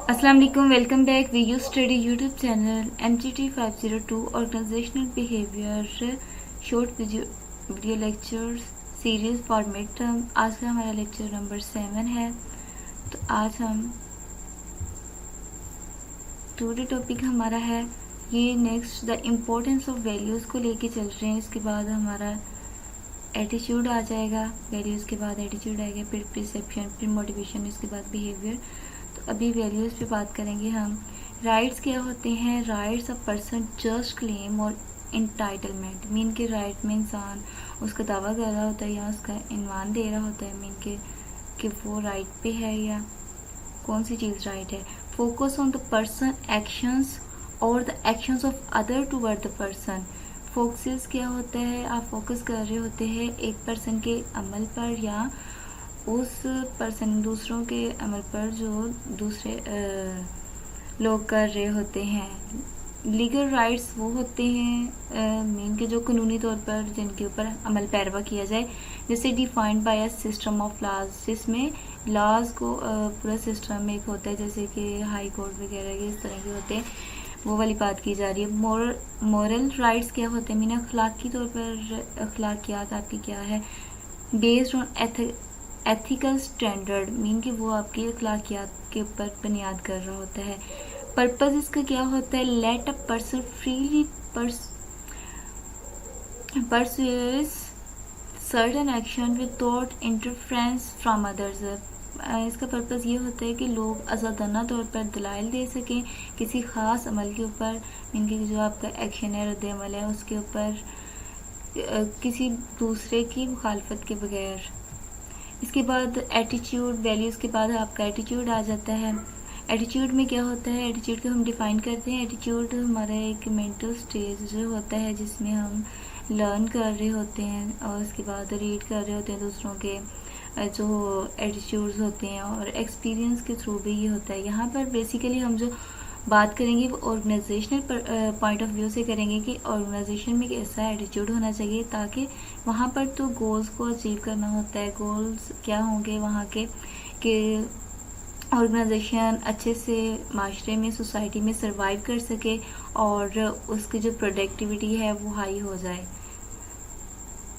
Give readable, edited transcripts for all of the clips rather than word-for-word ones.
अस्सलाम वालेकुम, welcome back V U study YouTube channel MGT 502 organisational behaviour short video lectures series for mid term. आज का हमारा lecture number 7 है। तो आज हम टुडे टॉपिक हमारा है ये next the importance of values को लेके चल रहे हैं। इसके बाद हमारा एटीट्यूड आ जाएगा, वैल्यूज़ के बाद एटीट्यूड आएगा, फिर परसेप्शन, फिर मोटिवेशन, इसके बाद बिहेवियर। तो अभी वैल्यूज़ पे बात करेंगे हम। राइट्स क्या होते हैं? Rights a person just claim और इंटाइटलमेंट, मीन के राइट में इंसान उसका दावा कर रहा होता है या उसका इनवान दे रहा होता है, मीन के कि वो राइट पे है या कौन सी चीज़ राइट है। Focus on the person actions और the actions of other toward the person. Focus क्या होता है? आप फोकस कर रहे होते हैं एक पर्सन के अमल पर या उस पर्सन दूसरों के अमल पर जो दूसरे लोग कर रहे होते हैं। लीगल राइट्स वो होते हैं मीन के जो कानूनी तौर पर जिनके ऊपर अमल पैरवा किया जाए, जैसे defined by a system of laws, जिसमें लॉज को पूरा सिस्टम एक होता है, जैसे कि हाई कोर्ट वगैरह के इस तरह के होते हैं, वो वाली बात की जा रही है। मॉरल राइट्स क्या होते हैं? मीन अखलाकी तौर पर अखलाकियात आपकी क्या है, based on ethical standard, mean कि वो आपकी अखलाकियात के ऊपर बुनियाद कर रहा होता है। पर्पस इसका क्या होता है? Let a person freely pursues certain action without interference from others. इसका पर्पस ये होता है कि लोग आज़ादाना तौर पर दलाइल दे सकें किसी ख़ास अमल के ऊपर, मीन कि जो आपका एक्शन है, रद्द अमल है, उसके ऊपर किसी दूसरे की मुखालफत के बगैर। इसके बाद एटीट्यूड, वैल्यूज़ के बाद आपका एटीट्यूड आ जाता है। एटीट्यूड में क्या होता है? एटीट्यूड को हम डिफ़ाइन करते हैं। एटीट्यूड हमारा एक मेंटल स्टेज जो होता है जिसमें हम लर्न कर रहे होते हैं और उसके बाद रीड कर रहे होते हैं दूसरों के जो एटीट्यूड्स होते हैं, और एक्सपीरियंस के थ्रू भी ये होता है। यहाँ पर बेसिकली हम जो बात करेंगे वो ऑर्गेनाइजेशनल पॉइंट ऑफ व्यू से करेंगे कि ऑर्गेनाइजेशन में कैसा एटीट्यूड होना चाहिए, ताकि वहाँ पर तो गोल्स को अचीव करना होता है। गोल्स क्या होंगे वहाँ के कि ऑर्गेनाइजेशन अच्छे से माशरे में, सोसाइटी में सर्वाइव कर सके और उसकी जो प्रोडक्टिविटी है वो हाई हो जाए।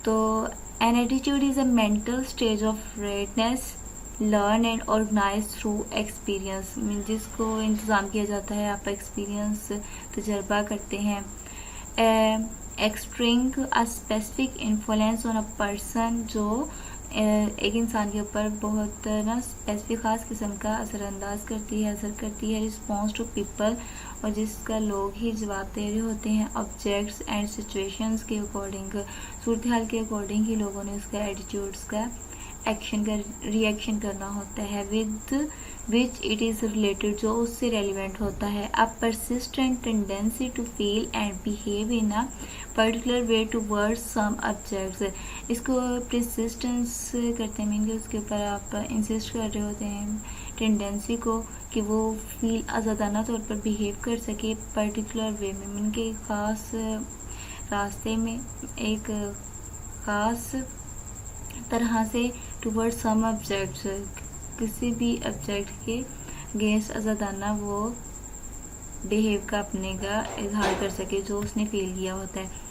तो an attitude is a mental stage of readiness learn and organise through experience, जिसको इंतज़ाम किया जाता है, आप एक्सपीरियंस तजर्बा करते हैं। Exerting a specific influence on a person, जो एक इंसान के ऊपर बहुत ना स्पेसिफिक ख़ास किस्म का असर करती है रिस्पॉन्स टू पीपल, और जिसका लोग ही जवाब दे रहे होते हैं। ऑब्जेक्ट्स एंड सिचुएशंस के अकॉर्डिंग, सूरत हाल के अकॉर्डिंग ही लोगों ने उसका एटीट्यूड्स का एक्शन का रिएक्शन करना होता है, with which it is related, जो उससे रेलिवेंट होता है। A persistent tendency to feel and behave in a particular way towards some objects, इसको परसिस्टेंस करते हैं, मीन कि उसके ऊपर आप इंसिस्ट कर रहे होते हैं टेंडेंसी को कि वो फील आज़ादाना तौर पर बिहेव कर सके पर्टिकुलर वे में, मीन के ख़ास रास्ते में, एक ख़ास तरह से टूवर्ड सम ऑब्जेक्ट्स, किसी भी ऑब्जेक्ट के अगेंस्ट आज़ादाना वो बिहेव का अपने का इजहार कर सके जो उसने फील किया होता है।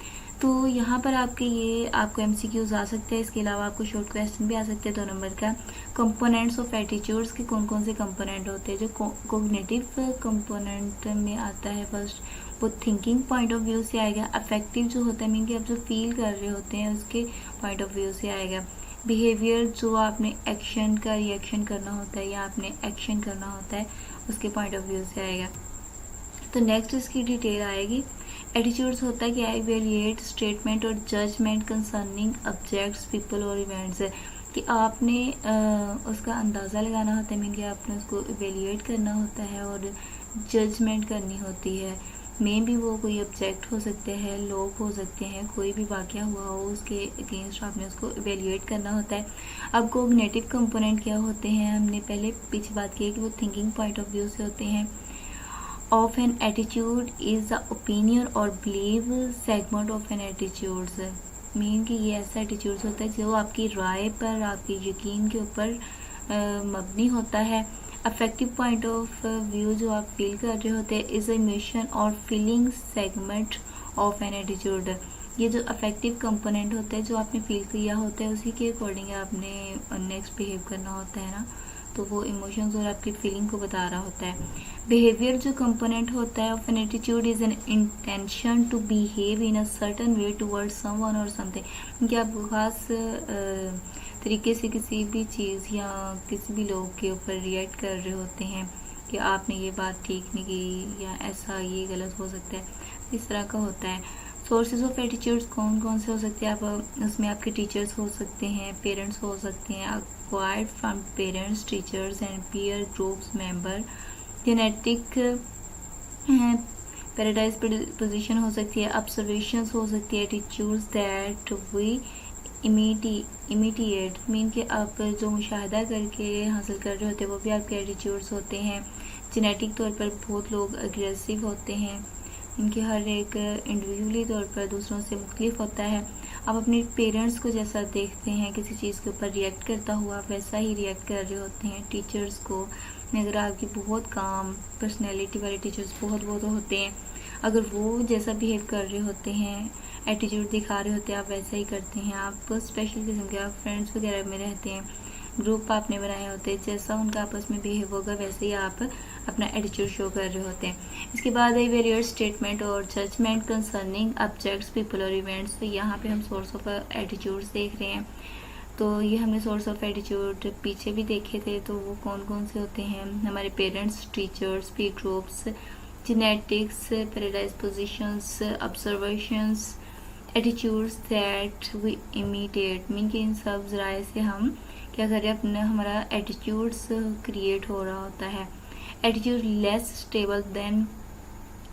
तो यहाँ पर आपको MCQs आ सकते हैं। इसके अलावा आपको शॉर्ट क्वेश्चन भी आ सकते हैं 2 नंबर का। कंपोनेंट्स ऑफ एटीट्यूड्स के कौन कौन से कंपोनेंट होते हैं? जो कोग्निटिव कंपोनेंट में आता है फर्स्ट, वो थिंकिंग पॉइंट ऑफ व्यू से आएगा। अफेक्टिव जो होता है, मीन कि आप जो फील कर रहे होते हैं उसके पॉइंट ऑफ व्यू से आएगा। बिहेवियर, जो आपने एक्शन का रिएक्शन करना होता है या आपने एक्शन करना होता है उसके पॉइंट ऑफ व्यू से आएगा। तो नेक्स्ट इसकी डिटेल आएगी। एटीट्यूड्स होता है कि आई इवेल्युएट स्टेटमेंट और जजमेंट कंसर्निंग ऑब्जेक्ट्स, पीपल और इवेंट्स, कि आपने उसका अंदाज़ा लगाना होता है, मीन कि आपने उसको इवेल्युएट करना होता है और जजमेंट करनी होती है। मे भी वो कोई ऑब्जेक्ट हो सकते हैं, लोग हो सकते हैं, कोई भी वाक़या हुआ हो उसके अगेंस्ट आपने उसको इवेल्युएट करना होता है। अब कोग्निटिव कंपोनेंट क्या होते हैं? हमने पहले पीछे बात की है कि वो थिंकिंग पॉइंट ऑफ व्यू से होते हैं। Of an attitude is the opinion और believe segment of an attitudes, mean कि ये ऐसा एटीट्यूड्स होता है जो आपकी राय पर, आपके यकीन के ऊपर मबनी होता है। अफेक्टिव पॉइंट ऑफ व्यू जो आप फील कर रहे होते हैं इज इमोशन और feeling segment of an attitude. ये जो अफेक्टिव कंपोनेंट होते हैं जो आपने फील किया होता है उसी के अकॉर्डिंग आपने नेक्स्ट बिहेव करना होता है ना, तो वो इमोशंस और आपकी फीलिंग को बता रहा होता है। बिहेवियर जो कंपोनेंट होता है of an attitude is an intention to behave in a certain way towards someone और समथिंग, कि आप खास तरीके से किसी भी चीज़ या किसी भी लोग के ऊपर रिएक्ट कर रहे होते हैं कि आपने ये बात ठीक नहीं की या ऐसा ये गलत हो सकता है, इस तरह का होता है। सोर्सेज ऑफ एटीट्यूड्स कौन कौन से हो सकते हैं, आप उसमें आपके टीचर्स हो सकते हैं, पेरेंट्स हो सकते हैं, acquired from parents, teachers and peer groups member, genetic predisposition हो सकती है, ऑब्जर्वेशंस हो सकती है, attitudes that we imitate mean कि आप जो मुशाहिदा करके हासिल कर रहे होते हैं वो भी आपके एटीट्यूड्स होते हैं। जेनेटिक तौर पर बहुत लोग अग्रेसिव होते हैं, इनके हर एक इंडिविजुअली तौर पर दूसरों से मुख्तलिफ होता है। आप अपने पेरेंट्स को जैसा देखते हैं किसी चीज़ के ऊपर रिएक्ट करता हुआ वैसा ही रिएक्ट कर रहे होते हैं। टीचर्स को अगर आपकी बहुत काम पर्सनैलिटी वाले टीचर्स बहुत होते हैं, अगर वो जैसा बिहेव कर रहे होते हैं, एटीट्यूड दिखा रहे होते हैं, आप वैसा ही करते हैं। आप स्पेशल किस्म के आप फ्रेंड्स वगैरह में रहते हैं, ग्रुप आपने बनाए होते हैं, जैसा उनका आपस में बिहेव होगा वैसे ही आप अपना एटीट्यूड शो कर रहे होते हैं। इसके बाद है वेरियर स्टेटमेंट और जजमेंट कंसर्निंग ऑब्जेक्ट्स, पीपल और इवेंट्स। तो यहाँ पे हम सोर्स ऑफ एटीट्यूड्स देख रहे हैं। तो ये हमने सोर्स ऑफ एटीट्यूड पीछे भी देखे थे, तो वो कौन कौन से होते हैं, हमारे parents, teachers, peer groups, genetics, predispositions, observations, attitudes that we imitate mean कि इन सब ज़राए से हम क्या करें, अपना हमारा एटीट्यूड्स क्रिएट हो रहा होता है। Attitude less stable then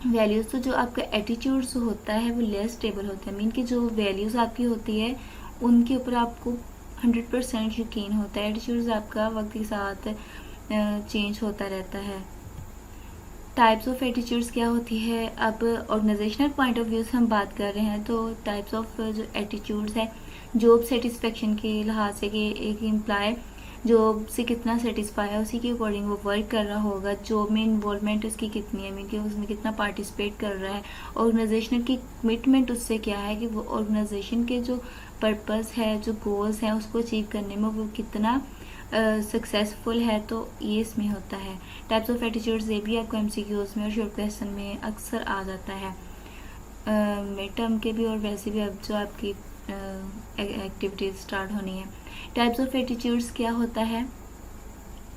values, तो जो आपका एटीट्यूड्स होता है वो लेस स्टेबल होता है, मीन कि जो वैल्यूज़ आपकी होती है उनके ऊपर आपको 100% यकीन होता है। एटीट्यूड्स आपका वक्त के साथ चेंज होता रहता है। टाइप्स ऑफ एटीट्यूड्स क्या होती है, अब ऑर्गेनाइजेशनल पॉइंट ऑफ व्यू से हम बात कर रहे हैं। तो टाइप्स ऑफ जो एटीट्यूड्स है जॉब सेटिस्फेक्शन के लिहाज से कि एक एम्प्लॉय जॉब से कितना सेटिस्फाई है उसी के अकॉर्डिंग वो वर्क कर रहा होगा। जॉब में इन्वॉल्वमेंट उसकी कितनी है, मीन कि उसमें कितना पार्टिसिपेट कर रहा है। ऑर्गेनाइजेशनल की कमिटमेंट उससे क्या है कि वो ऑर्गेनाइजेशन के जो पर्पस है, जो गोल्स हैं, उसको अचीव करने में वो कितना सक्सेसफुल है। तो ये इसमें होता है। टाइप्स ऑफ एटीट्यूड्स ये भी आपको एमसीक्यूज में और शॉर्ट क्वेश्चन में अक्सर आ जाता है, मिड टर्म के भी और वैसे भी अब जो आपकी एक्टिविटीज स्टार्ट होनी है। टाइप्स ऑफ एटीट्यूड्स क्या होता है,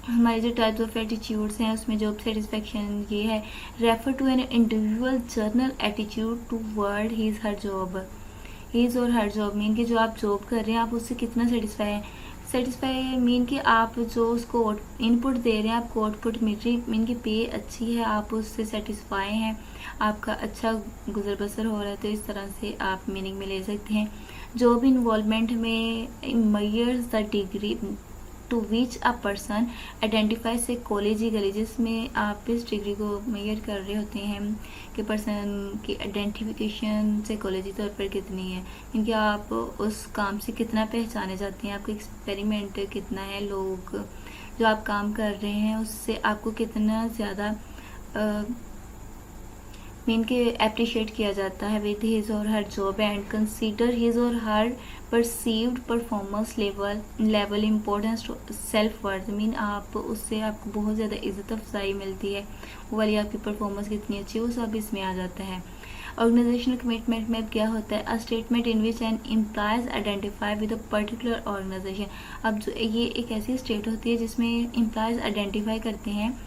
हमारे जो टाइप्स ऑफ एटीट्यूड्स हैं उसमें जॉब सेटिस्फेक्शन ये है, refer to an individual general attitude toward his her job. His और हर जॉब मीन कि जो आप जॉब कर रहे हैं आप उससे कितना सेटिस्फाई है। सेटिस्फाई मीन कि आप जो उसको इनपुट दे रहे हैं आपको आउटपुट मिल रही, मीन कि पे अच्छी है, आप उससे सेटिस्फाई हैं, आपका अच्छा गुजर बसर हो रहा है। तो इस तरह से आप मीनिंग में ले सकते हैं। जॉब इन्वॉल्वमेंट में measures the degree to which a person identify psychologically, जिसमें आप इस डिग्री को मेजर कर रहे होते हैं कि पर्सन की आइडेंटिफिकेशन साइकोलॉजी तौर पर कितनी है, क्योंकि आप उस काम से कितना पहचाने जाते हैं, आपका एक्सपेरिमेंट कितना है, लोग जो आप काम कर रहे हैं उससे आपको कितना ज़्यादा मीन के अप्रिशिएट किया जाता है with his or her job and consider his or her perceived performance level importance to self worth, mean आप उससे आपको बहुत ज़्यादा इज्जत अफजाई मिलती है, वो वाली आपकी परफॉर्मेंस कितनी अच्छी है वो सब इसमें आ जाता है। ऑर्गेनाइजेशनल कमिटमेंट में अब क्या होता है, a statement in which an employees identify with a particular organisation. अब जो ये एक ऐसी स्टेट होती है जिसमें एम्प्लॉयज आइडेंटिफाई करते हैं,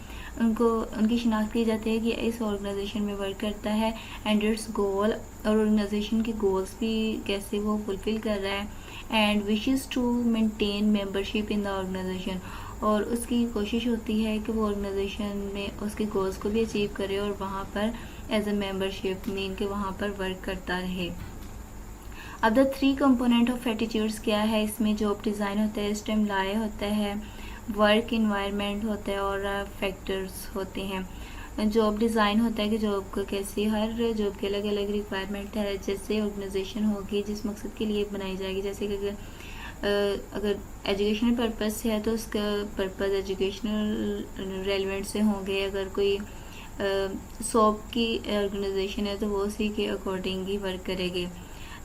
उनको उनकी शिनाख्त की जाती है कि इस ऑर्गेनाइजेशन में वर्क करता है एंड इट्स गोल, और ऑर्गेनाइजेशन के गोल्स भी कैसे वो फुलफिल कर रहा है, and wishes to maintain membership in the organisation, और उसकी कोशिश होती है कि वो ऑर्गेनाइजेशन में उसके गोल्स को भी अचीव करे और वहाँ पर एज ए मेंबरशिप मीन के वहाँ पर वर्क करता रहे। अब द 3 कंपोनेंट ऑफ एटीट्यूड्स क्या है, इसमें जॉब डिज़ाइन होता है, स्टिमुलाई होता है, वर्क इन्वायरमेंट होता है और फैक्टर्स होते हैं। जॉब डिज़ाइन होता है कि जॉब को कैसे, हर जॉब के अलग अलग रिक्वायरमेंट है, जैसे ऑर्गेनाइजेशन होगी जिस मकसद के लिए बनाई जाएगी, जैसे कि अगर एजुकेशनल पर्पज़ से है तो उसका पर्पज़ एजुकेशनल रेलिवेंट से होंगे। अगर कोई सॉप की ऑर्गेनाइजेशन है तो वो उसी के अकॉर्डिंग ही वर्क करेगी।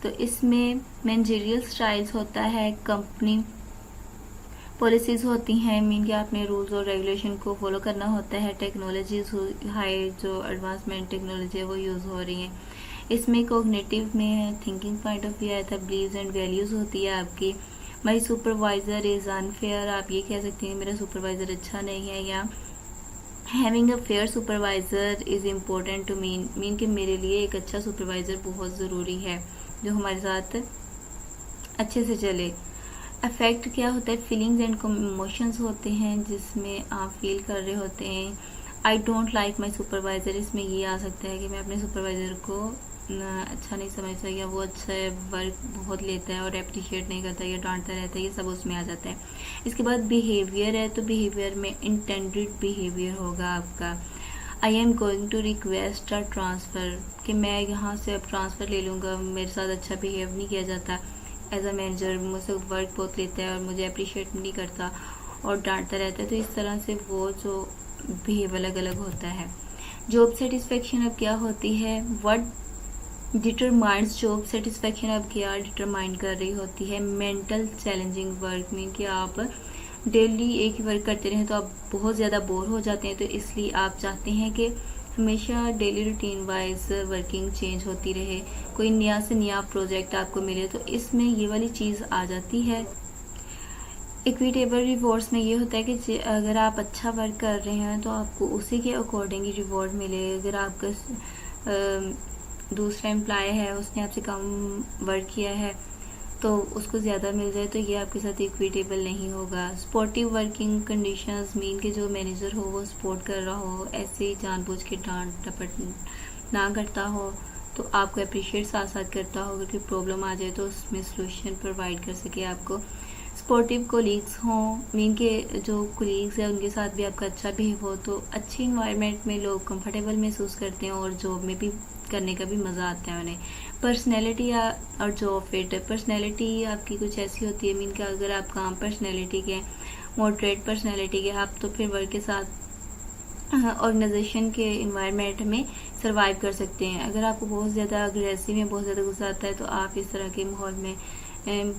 तो इसमें मैनेजरियल स्टाइल्स होता है, कंपनी पॉलिसीज़ होती हैं, मीन कि आपने रूल्स और रेगुलेशन को फॉलो करना होता है। टेक्नोलॉजीज हाई जो एडवांसमेंट टेक्नोलॉजी है वो यूज़ हो रही हैं। इसमें कोग्निटिव में थिंकिंग पॉइंट ऑफ व्यू आता है, बिलीव्स एंड वैल्यूज़ होती है आपकी। माई सुपरवाइज़र इज़ अनफेयर, आप ये कह सकते हैं मेरा सुपरवाइज़र अच्छा नहीं है, या having a fair supervisor is important to mean कि मेरे लिए एक अच्छा सुपरवाइज़र बहुत ज़रूरी है जो हमारे साथ अच्छे से चले। अफेक्ट क्या होता है, फीलिंग्स एंड इमोशंस होते हैं जिसमें आप फील कर रहे होते हैं। I don't like my supervisor, इसमें ये आ सकता है कि मैं अपने सुपरवाइज़र को अच्छा नहीं समझता, या वो अच्छा वर्क बहुत लेता है और अप्रिशिएट नहीं करता या डांटता रहता है, ये सब उसमें आ जाता है। इसके बाद बिहेवियर है, तो बिहेवियर में इंटेंडेड बिहेवियर होगा आपका। I am going to request a transfer, कि मैं यहाँ से अब ट्रांसफ़र ले लूँगा, मेरे साथ अच्छा बिहेव नहीं किया जाता। एज अ मैनेजर मुझसे वर्क बहुत लेता है और मुझे अप्रिशिएट नहीं करता और डांटता रहता है। तो इस तरह से वो जो बिहेव अलग अलग होता है। जॉब सेटिस्फेक्शन अब क्या होती है, व्हाट डिटरमाइंस जॉब सेटिस्फेक्शन अब क्या डिटरमाइन कर रही होती है। मेंटल चैलेंजिंग वर्क में कि आप डेली एक ही वर्क करते रहें तो आप बहुत ज़्यादा बोर हो जाते हैं, तो इसलिए आप चाहते हैं कि हमेशा daily routine wise working change होती रहे, कोई नया से नया प्रोजेक्ट आपको मिले, तो इसमें ये वाली चीज़ आ जाती है। इक्विटेबल रिवॉर्ड्स में ये होता है कि अगर आप अच्छा वर्क कर रहे हैं तो आपको उसी के अकॉर्डिंग ही रिवॉर्ड मिले। अगर आपका दूसरा एम्प्लॉय है उसने आपसे कम वर्क किया है तो उसको ज़्यादा मिल जाए, तो ये आपके साथ इक्विटेबल नहीं होगा। सपोर्टिव वर्किंग कंडीशंस मीन के जो मैनेजर हो वो सपोर्ट कर रहा हो, ऐसे ही जानबूझ के डांट टपट ना करता हो, तो आपको अप्रिशिएट साथ साथ करता हो। अगर कोई प्रॉब्लम आ जाए तो उसमें सोल्यूशन प्रोवाइड कर सके आपको। सपोर्टिव कोलीग्स हों, मीन के जो कोलीग्स हैं उनके साथ भी आपका अच्छा बिहेव हो, तो अच्छी इन्वायरमेंट में लोग कंफर्टेबल महसूस करते हैं और जॉब में भी करने का भी मज़ा आता है उन्हें। पर्सनैलिटी और जॉब फिट, पर्सनैलिटी आपकी कुछ ऐसी होती है, मीन कि अगर आप काम पर्सनैलिटी के मॉडरेट पर्सनैलिटी के आप तो फिर वर्क के साथ ऑर्गेनाइजेशन के इन्वायरमेंट में सर्वाइव कर सकते हैं। अगर आपको बहुत ज़्यादा अग्रेसिव या बहुत ज़्यादा गुस्सा आता है तो आप इस तरह के माहौल में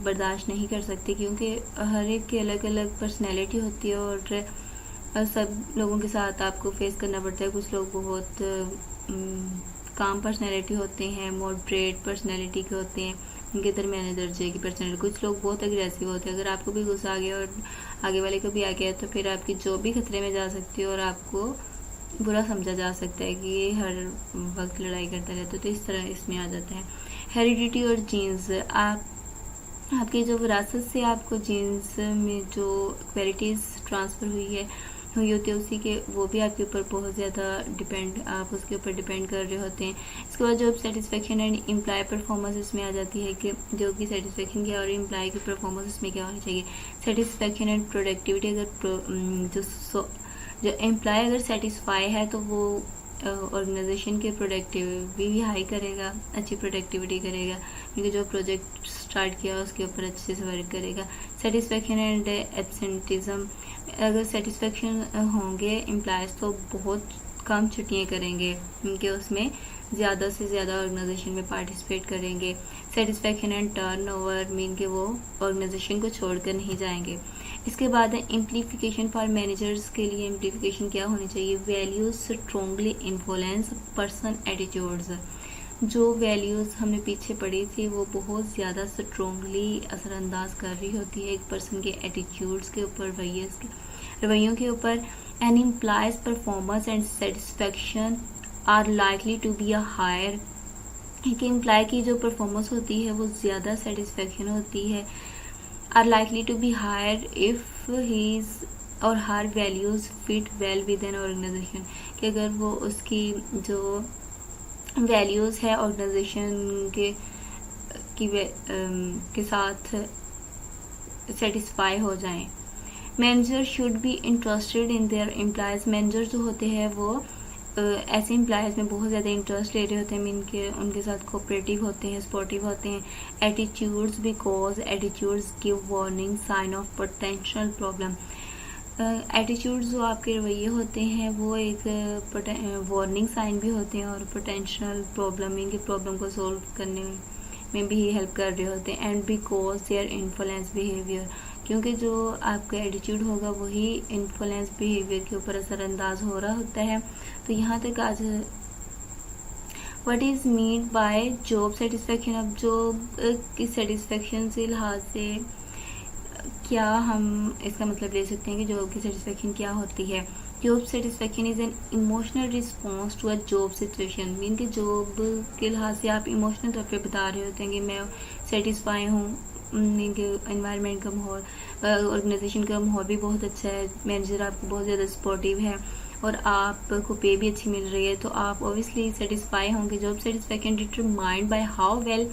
बर्दाश्त नहीं कर सकते, क्योंकि हर एक की अलग अलग पर्सनैलिटी होती है और सब लोगों के साथ आपको फेस करना पड़ता है। कुछ लोग बहुत काम पर्सनैलिटी होते हैं, मॉडरेट पर्सनैलिटी के होते हैं, उनके दरमियाने दर्जे की पर्सनैलिटी। कुछ लोग बहुत अग्रेसिव होते हैं, अगर आपको भी गुस्सा आ गया और आगे वाले को भी आ गया तो फिर आपकी जॉब भी खतरे में जा सकती है और आपको बुरा समझा जा सकता है कि ये हर वक्त लड़ाई करता रहता है, तो इस तरह इसमें आ जाता है। हेरिडिटी और जीन्स, आपकी जो विरासत से आपको जीन्स में जो क्वालिटीज़ ट्रांसफ़र हुई होती है उसी के वो भी आपके ऊपर बहुत ज़्यादा आप उसके ऊपर डिपेंड कर रहे होते हैं। इसके बाद job satisfaction and employee performance इसमें आ जाती है कि जॉब की सेटिस्फेक्शन क्या और एम्प्लॉय की परफॉर्मेंस इसमें क्या होनी चाहिए। सेटिस्फेक्शन एंड प्रोडक्टिविटी, अगर जो एम्प्लॉय अगर सेटिस्फाई है तो वो ऑर्गेनाइजेशन के प्रोडक्टिविटी भी हाई करेगा, अच्छी प्रोडक्टिविटी करेगा, क्योंकि जो प्रोजेक्ट स्टार्ट किया उसके ऊपर अच्छे से वर्क करेगा। सेटिस्फेक्शन एंड एब्सेंटिज्म, अगर सेटिस्फेक्शन होंगे एम्प्लॉयज़ तो बहुत कम छुट्टियाँ करेंगे, क्योंकि उसमें ज़्यादा से ज़्यादा ऑर्गेनाइजेशन में पार्टिसिपेट करेंगे। सेटिस्फेक्शन एंड टर्नओवर मीन के वो ऑर्गेनाइजेशन को छोड़कर नहीं जाएंगे। इसके बाद है इम्प्लीफिकेशन फॉर मैनेजर्स के लिए इम्प्लीफिकेशन क्या होनी चाहिए, values strongly influence person attitudes. जो वैल्यूज़ हमने पीछे पढ़ी थी वो बहुत ज़्यादा स्ट्रोंगली असरअंदाज कर रही होती है एक पर्सन के एटीट्यूड्स के ऊपर, रवैयों के ऊपर। And employees performance and satisfaction are likely to be a higher, एक एम्प्लॉय की जो परफॉर्मेंस होती है वो ज़्यादा सेटिस्फेक्शन होती है, are likely to be higher if his or her values fit well with an organisation, कि अगर वो उसकी जो वैल्यूज़ है ऑर्गेनाइजेशन के साथ सेटिस्फाई हो जाएं। Manager should be interested in their employees, manager जो होते हैं वो ऐसे एम्प्लॉयज़ में बहुत ज़्यादा इंटरेस्ट ले रहे होते हैं, उनके साथ कोऑपरेटिव होते हैं, सपोर्टिव होते हैं। Attitudes, because attitudes give warning sign of potential problem. Attitudes जो आपके रवैये होते हैं वो एक वार्निंग साइन भी होते हैं और पोटेंशियल प्रॉब्लम, इनके प्रॉब्लम को सॉल्व करने में भी हेल्प कर रहे होते हैं। And because their influence behaviour, क्योंकि जो आपका एटीट्यूड होगा वही इन्फ्लुएंस बिहेवियर के ऊपर असरअंदाज हो रहा होता है। तो यहाँ तक आज what is mean by job satisfaction. अब जॉब की सेटिस्फेक्शन से लिहाज से क्या हम इसका मतलब ले सकते हैं कि जॉब की सेटिस्फेक्शन क्या होती है। Job satisfaction is an emotional response to a job situation. Mean कि जॉब के लिहाज से आप इमोशनल तौर पे बता रहे होते हैं कि मैं सेटिस्फाई हूँ, एनवायरनमेंट का माहौल, ऑर्गेनाइजेशन का माहौल भी बहुत अच्छा है, मैनेजर आपको बहुत ज़्यादा सपोर्टिव है और आपको पे भी अच्छी मिल रही है, तो आप ऑब्वियसली सेटिस्फाई होंगे। Job satisfaction determined by how well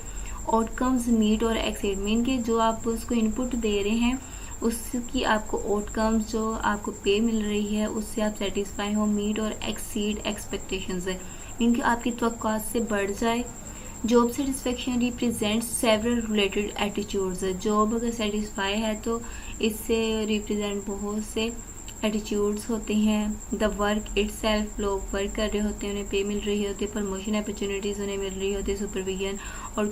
outcomes meet और एक्सीड। मीन कि जो आप उसको इनपुट दे रहे हैं उसकी आपको आउटकम्स जो आपको पे मिल रही है उससे आप सेटिस्फाई हो, मीट और एक्सीड एक्सपेक्टेशंस है, मीन कि आपकी तवक्कुआत से बढ़ जाए। Job satisfaction represent several related attitudes. Job अगर सेटिस्फाई है तो इससे रिप्रेजेंट बहुत से एटीट्यूड्स होते हैं। द वर्क इटसेल्फ, लोग वर्क कर रहे होते हैं, उन्हें पे मिल रही होती है, प्रमोशन अपॉर्चुनिटीज़ उन्हें मिल रही होती है, सुपरविजन और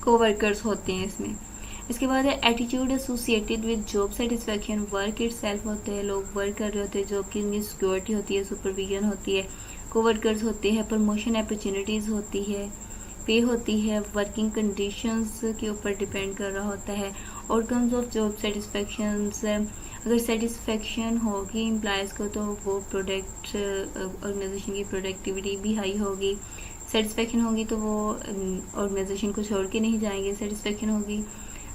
कोवर्कर्स होते हैं इसमें। इसके बाद है attitude associated with job satisfaction. Work itself होते हैं, लोग वर्क कर रहे होते हैं, जॉब की उनकी सिक्योरिटी होती है, सुपरविजन होती है, कोवर्कर्स होते हैं, प्रमोशन अपॉर्चुनिटीज़ होती है, पे होती है, वर्किंग कंडीशंस के ऊपर डिपेंड कर रहा होता है। आउटकम्स ऑफ जॉब सेटिस्फेक्शंस, अगर सेटिस्फेक्शन होगी एम्प्लॉयज़ को तो वो प्रोडक्ट ऑर्गेनाइजेशन की प्रोडक्टिविटी भी हाई होगी। सेटिस्फेक्शन होगी तो वो ऑर्गेनाइजेशन को छोड़ के नहीं जाएंगे।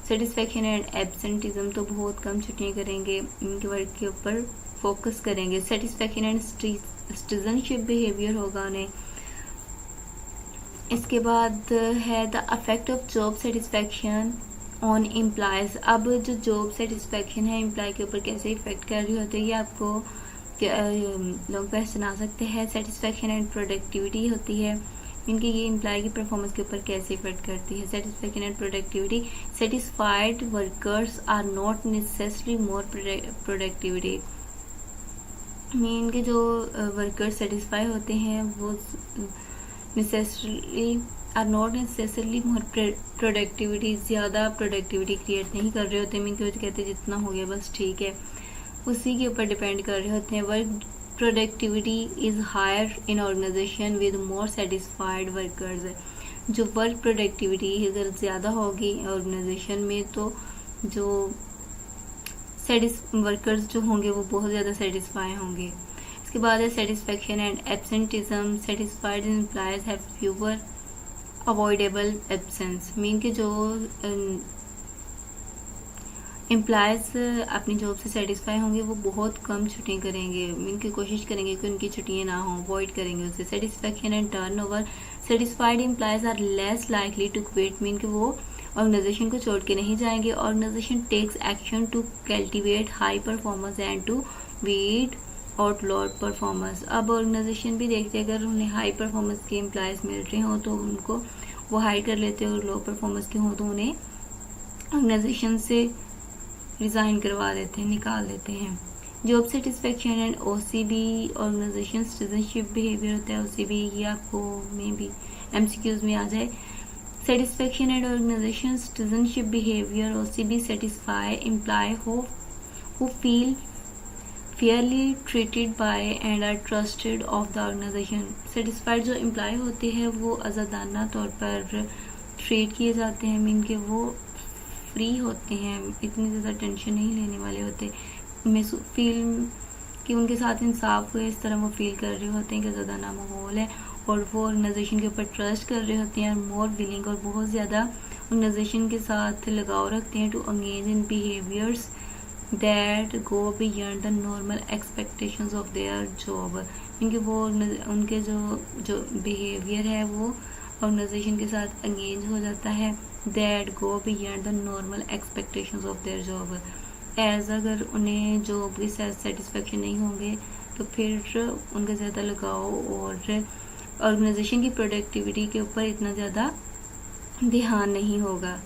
सेटिस्फेक्शन एंड एब्सेंटिज्म, तो बहुत कम छुट्टियाँ करेंगे, इनके वर्क के ऊपर फोकस करेंगे। सेटिस्फेक्शन एंड सिटीजनशिप बिहेवियर होगा उन्हें। इसके बाद है the affect of job satisfaction on employees. अब जो जॉब सेटिस्फेक्शन है एम्प्लॉय के ऊपर कैसे इफेक्ट कर रही होती है ये आपको लोग पहचाना सकते हैं। सेटिस्फेक्शन एंड प्रोडक्टिविटी होती है, इनकी ये एम्प्लॉय की परफॉर्मेंस के ऊपर कैसे इफेक्ट करती है। Satisfaction and productivity, satisfied workers are not necessarily more productivity. Mean के जो वर्कर्स सेटिस्फाई होते हैं वो are not necessarily more productivity, ज़्यादा प्रोडक्टिविटी क्रिएट नहीं कर रहे होते। मीन के कहते हैं जितना हो गया बस ठीक है, उसी के ऊपर डिपेंड कर रहे होते हैं। Work productivity is higher in organisation with more satisfied workers. जो वर्क प्रोडक्टिविटी अगर ज़्यादा होगी ऑर्गेनाइजेशन में तो जो वर्कर्स जो होंगे वो बहुत ज़्यादा सेटिस्फाई होंगे। इसके बाद है satisfaction and absenteeism. Satisfied employees have fewer avoidable absence. Mean के जो एम्प्लॉयज़ अपनी जॉब से सेटिस्फाई होंगे वो बहुत कम छुट्टियाँ करेंगे, मीन की कोशिश करेंगे कि उनकी छुट्टियाँ ना हों, अवॉइड करेंगे उससे। Satisfaction and turnover, satisfied employees are less likely to quit. Mean कि वो ऑर्गेनाइजेशन को छोड़ के नहीं जाएंगे। Organisation takes action to cultivate high performance and to weed out low performance. अब ऑर्गेनाइजेशन भी देखते हैं अगर उन्हें हाई परफॉर्मेंस के एम्प्लॉयज़ मिल रहे हों तो उनको वो हाई कर लेते हैं, और लो परफॉर्मेंस के हों तो उन्हें ऑर्गेनाइजेशन से रिज़ाइन करवा देते हैं, निकाल देते हैं। Job satisfaction and OCB, organisation citizenship behaviour होता है ओसीबी, ये आपको मे बी एमसीक्यूज में आ जाए। Satisfaction and organisation citizenship behaviour OCB satisfy employee who feel fairly treated by and are trusted of the organisation. Satisfied जो employee होते हैं वो आज़ादाना तौर पर ट्रीट किए जाते हैं, मीन के वो फ्री होते हैं, इतनी ज़्यादा टेंशन नहीं लेने वाले होते। फील कि उनके साथ इंसाफ हुए इस तरह वो फील कर रहे होते हैं कि ज़्यादा माहौल है, और वो ऑर्गेनाइजेशन के ऊपर ट्रस्ट कर रहे होते हैं, मोर विलिंग, और बहुत ज़्यादा ऑर्गेनाइजेशन के साथ लगाव रखते हैं to engage in behaviours that go beyond the normal expectations of their job. क्योंकि वो उनके जो बिहेवियर है वो ऑर्गेनाइजेशन के साथ एंगेज हो जाता है, that go beyond the normal expectations of their job. As अगर उन्हें जॉब की सेटिस्फेक्शन नहीं होंगे तो फिर उनका ज़्यादा लगाव और ऑर्गेनाइजेशन की प्रोडक्टिविटी के ऊपर इतना ज़्यादा ध्यान नहीं होगा।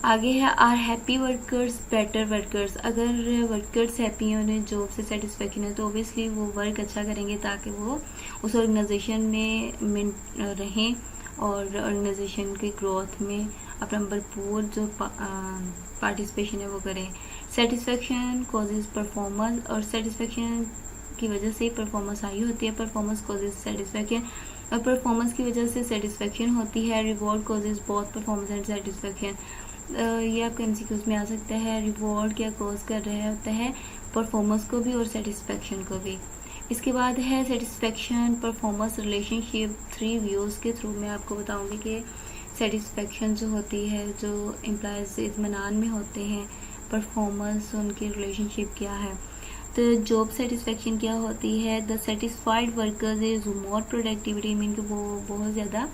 आगे है are happy workers better workers. अगर वर्कर्स हैप्पी हैं, उन्हें जॉब से सेटिस्फेक्शन है, तो ओबियसली वो वर्क अच्छा करेंगे ताकि वो उस ऑर्गेनाइजेशन में रहें और ऑर्गेनाइजेशन की ग्रोथ में अपना भरपूर जो पार्टिसिपेशन है वो करें। सेटिस्फेक्शन कॉजेज परफॉर्मेंस, और सेटिस्फेक्शन की वजह से परफॉर्मेंस हाई होती है। परफॉर्मेंस कॉजेज सेटिस्फेक्शन, और परफॉर्मेंस की वजह से सेटिस्फेक्शन होती है। Reward causes both performance and satisfaction. ये आपके एमसीक्यूज में आ सकता है। रिवॉर्ड क्या कॉज कर रहा होता है, परफॉर्मेंस को भी और सेटिस्फेक्शन को भी। इसके बाद है सेटिस्फेक्शन परफॉर्मेंस रिलेशनशिप। 3 व्यूज़ के थ्रू मैं आपको बताऊंगी कि सेटिस्फेक्शन जो होती है, जो एम्प्लॉयज़ इत्मीनान में होते हैं, परफॉर्मेंस उनकी रिलेशनशिप क्या है। तो जॉब सेटिस्फेक्शन क्या होती है, the satisfied workers is more productivity, mean कि वो बहुत ज़्यादा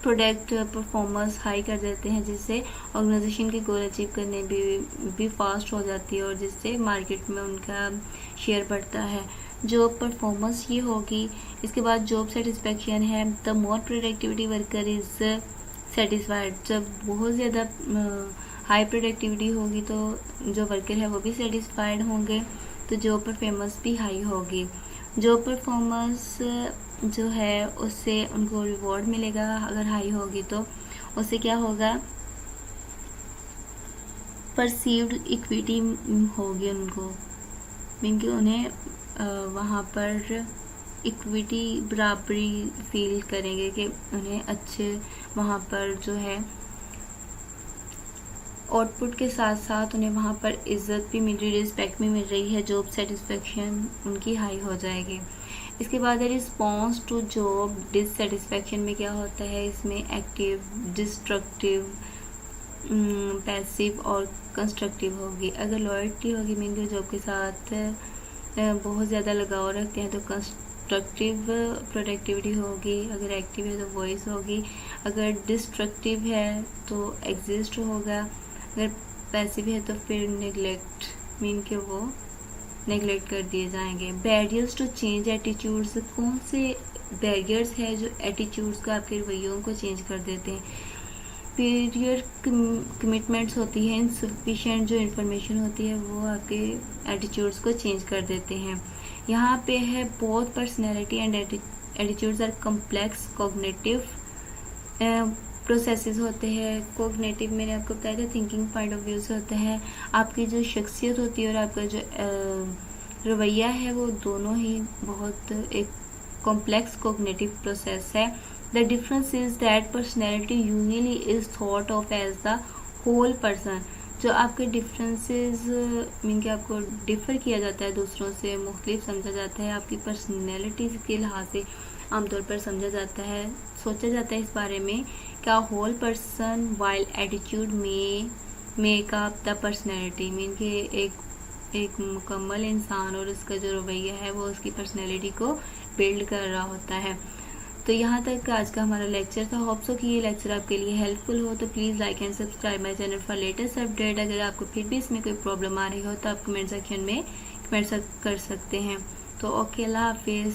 प्रोडक्ट परफॉर्मेंस हाई कर देते हैं, जिससे ऑर्गेनाइजेशन के गोल अचीव करने भी फास्ट हो जाती है और जिससे मार्केट में उनका शेयर बढ़ता है। जॉब परफॉर्मेंस ये होगी। इसके बाद जॉब सेटिस्फेक्शन है, the more productivity worker is satisfied. जब बहुत ज़्यादा हाई प्रोडक्टिविटी होगी तो जो वर्कर है वो भी सेटिस्फाइड होंगे, तो जॉब परफॉर्मेंस भी हाई होगी। जॉब परफॉर्मेंस जो है उससे उनको रिवॉर्ड मिलेगा, अगर हाई होगी तो उससे क्या होगा, परसीव्ड इक्विटी होगी उनको, मीन कि उन्हें वहाँ पर इक्विटी बराबरी फील करेंगे कि उन्हें अच्छे वहाँ पर जो है आउटपुट के साथ साथ उन्हें वहाँ पर इज्जत भी मिल रही, रिस्पेक्ट भी मिल रही है। जॉब सेटिस्फेक्शन उनकी हाई हो जाएगी। इसके बाद है रिस्पॉन्स टू जॉब डिससेटिस्फेक्शन में क्या होता है, इसमें एक्टिव, डिस्ट्रक्टिव, पैसिव और कंस्ट्रक्टिव होगी। अगर लॉयल्टी होगी, मीन कि जॉब के साथ बहुत ज़्यादा लगाव रखते हैं, तो कंस्ट्रक्टिव प्रोडक्टिविटी होगी। अगर एक्टिव है तो वॉइस होगी। अगर डिस्ट्रक्टिव है तो एग्जिस्ट होगा। अगर पैसिव है तो फिर नेग्लेक्ट, मीन कि वो नेग्लेक्ट कर दिए जाएंगे। बैरियर्स टू चेंज एटीट्यूड्स, कौन से बैरियर्स है जो एटीट्यूड्स को, आपके रवैयों को चेंज कर देते हैं। पीरियड कमिटमेंट्स होती हैं, इनसफिशिएंट जो इन्फॉर्मेशन होती है वो आपके एटीट्यूड्स को चेंज कर देते हैं। यहाँ पे है both personality and attitudes are complex cognitive processes होते हैं। कोग्नेटिव मैंने आपको बताया था, थिंकिंग पॉइंट ऑफ व्यू से होता है। आपकी जो शख्सियत होती है और आपका जो रवैया है वो दोनों ही बहुत एक कॉम्प्लेक्स कोग्नेटिव प्रोसेस है। The difference is that personality usually is thought of as the whole person. जो आपके डिफरेंसेस मीन कि आपको डिफर किया जाता है, दूसरों से मुख्तलिफ समझा जाता है, आपकी पर्सनैलिटी के लिहाज से आमतौर पर समझा जाता है, सोचा जाता है इस बारे में क्या होल पर्सन वाइल एटीट्यूड में make up the personality, mean कि एक मुकम्मल इंसान और उसका जो रवैया है वो उसकी पर्सनैलिटी को बिल्ड कर रहा होता है। तो यहाँ तक आज का हमारा लेक्चर था। होप सो कि ये लेक्चर आपके लिए हेल्पफुल हो, तो please like and subscribe my channel for latest update. अगर आपको फिर भी इसमें कोई प्रॉब्लम आ रही हो तो आप कमेंट सेक्शन में कमेंट कर सकते हैं। तो ओके, अल्लाह हाफिज़।